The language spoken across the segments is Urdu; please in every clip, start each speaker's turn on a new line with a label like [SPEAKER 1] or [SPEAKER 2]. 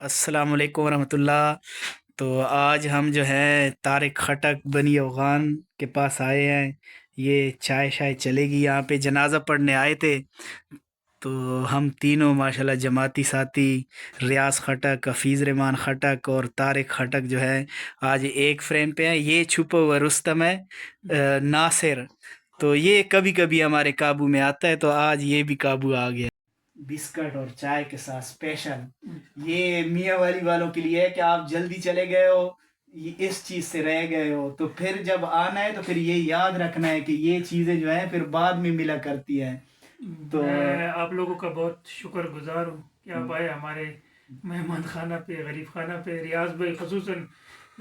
[SPEAKER 1] السلام علیکم ورحمۃ اللہ۔ تو آج ہم جو ہے طارق خٹک بنی افغان کے پاس آئے ہیں۔ یہ چائے شائے چلے گی، یہاں پہ جنازہ پڑھنے آئے تھے۔ تو ہم تینوں ماشاءاللہ جماعتی ساتھی ریاض خٹک، حفیظ رحمان خٹک اور طارق خٹک جو ہے آج ایک فریم پہ ہیں۔ یہ چھپا ہوا رستم ہے، ناصر۔ تو یہ کبھی کبھی ہمارے قابو میں آتا ہے، تو آج یہ بھی قابو آ گیا۔ بسکٹ اور چائے کے ساتھ اسپیشل یہ میاں والی والوں کے لیے ہے کہ آپ جلدی چلے گئے ہو، اس چیز سے رہ گئے ہو، تو پھر جب آنا ہے تو پھر یہ یاد رکھنا ہے کہ یہ چیزیں جو ہیں پھر بعد میں ملا کرتی ہیں۔ تو
[SPEAKER 2] میں آپ لوگوں کا بہت شکر گزار ہوں کہ آپ آئے ہمارے مہمان خانہ پہ، غریب خانہ پہ۔ ریاض بھائی، خصوصاً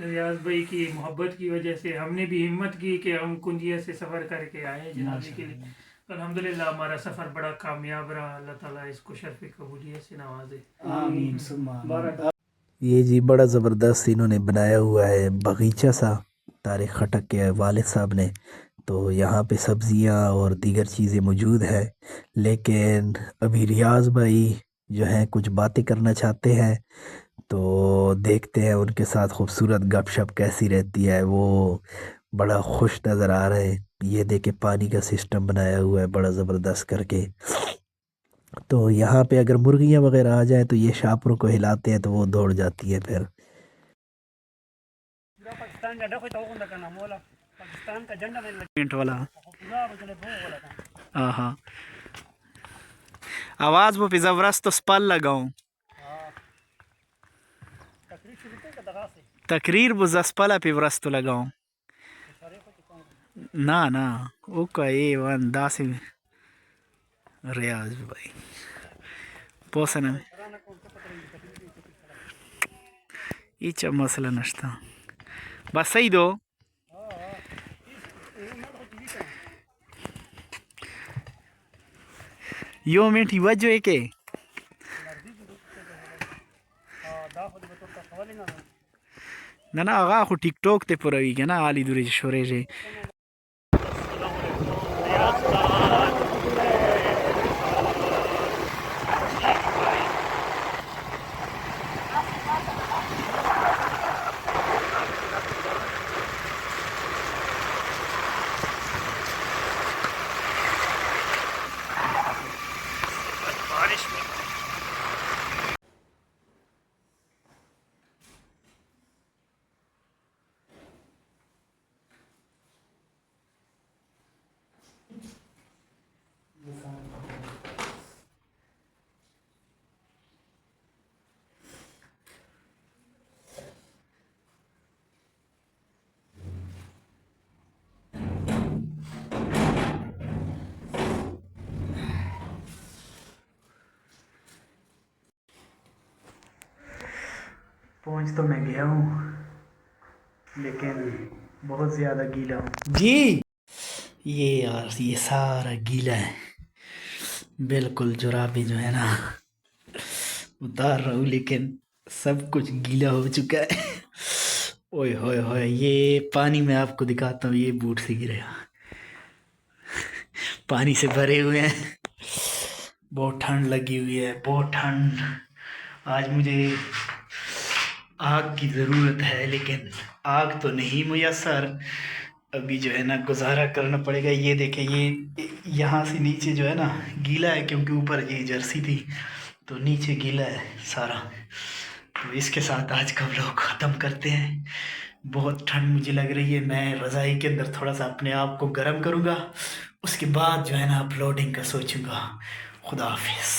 [SPEAKER 2] ریاض بھائی کی محبت کی وجہ سے ہم نے بھی ہمت کی کہ ہم کنجیا سے سفر کر کے آئے جنازے کے لیے۔ الحمدللہ ہمارا سفر بڑا کامیاب رہا۔ اللہ تعالیٰ اس کو شرف قبولیت سے نوازے،
[SPEAKER 1] آمین ثم آمین۔
[SPEAKER 3] یہ جی بڑا زبردست انہوں نے بنایا ہوا ہے باغیچہ سا، طارق خٹک کے والد صاحب نے۔ تو یہاں پہ سبزیاں اور دیگر چیزیں موجود ہیں، لیکن ابھی ریاض بھائی جو ہیں کچھ باتیں کرنا چاہتے ہیں، تو دیکھتے ہیں ان کے ساتھ خوبصورت گپ شپ کیسی رہتی ہے۔ وہ بڑا خوش نظر آ رہے ہیں۔ یہ دیکھے پانی کا سسٹم بنایا ہوا ہے بڑا زبردست کر کے۔ تو یہاں پہ اگر مرغیاں وغیرہ آ جائیں تو یہ شاپروں کو ہلاتے ہیں تو وہ دوڑ جاتی ہے پھر۔
[SPEAKER 1] منٹ والا ہاں آواز وہ پہ زبردست سپال لگاؤں تقریر وہ سپالا پہ ورست لگاؤں نا اوکا اے ون داس ریاض بھائی پوسنا ایچا مسئلہ نشتا بس صحیح دو یو منٹ وجہ ہے کہ نا آغا خو ٹک ٹاک تے پوروی گیا نا آلی دوری شورے جے پہنچ تو میں گیا ہوں لیکن بہت زیادہ گیلا ہوں جی۔ یہ یار یہ سارا گیلا ہے، بالکل جرابیں جو ہے نا اتار رہا ہوں لیکن سب کچھ گیلا ہو چکا ہے۔ اوئے ہوئے ہوئے، یہ پانی میں آپ کو دکھاتا ہوں، یہ بوٹ سے گرے پانی سے بھرے ہوئے ہیں۔ بہت ٹھنڈ لگی ہوئی ہے، بہت ٹھنڈ۔ آج مجھے آگ کی ضرورت ہے لیکن آگ تو نہیں میسر، ابھی جو ہے نا گزارا کرنا پڑے گا۔ یہ دیکھیں، یہ یہاں سے نیچے جو ہے نا گیلا ہے کیونکہ اوپر یہ جرسی تھی تو نیچے گیلا ہے سارا۔ تو اس کے ساتھ آج کا ولاگ ختم کرتے ہیں۔ بہت ٹھنڈ مجھے لگ رہی ہے، میں رضائی کے اندر تھوڑا سا اپنے آپ کو گرم کروں گا، اس کے بعد جو ہے نا اپلوڈنگ کا سوچوں گا۔ خدا حافظ۔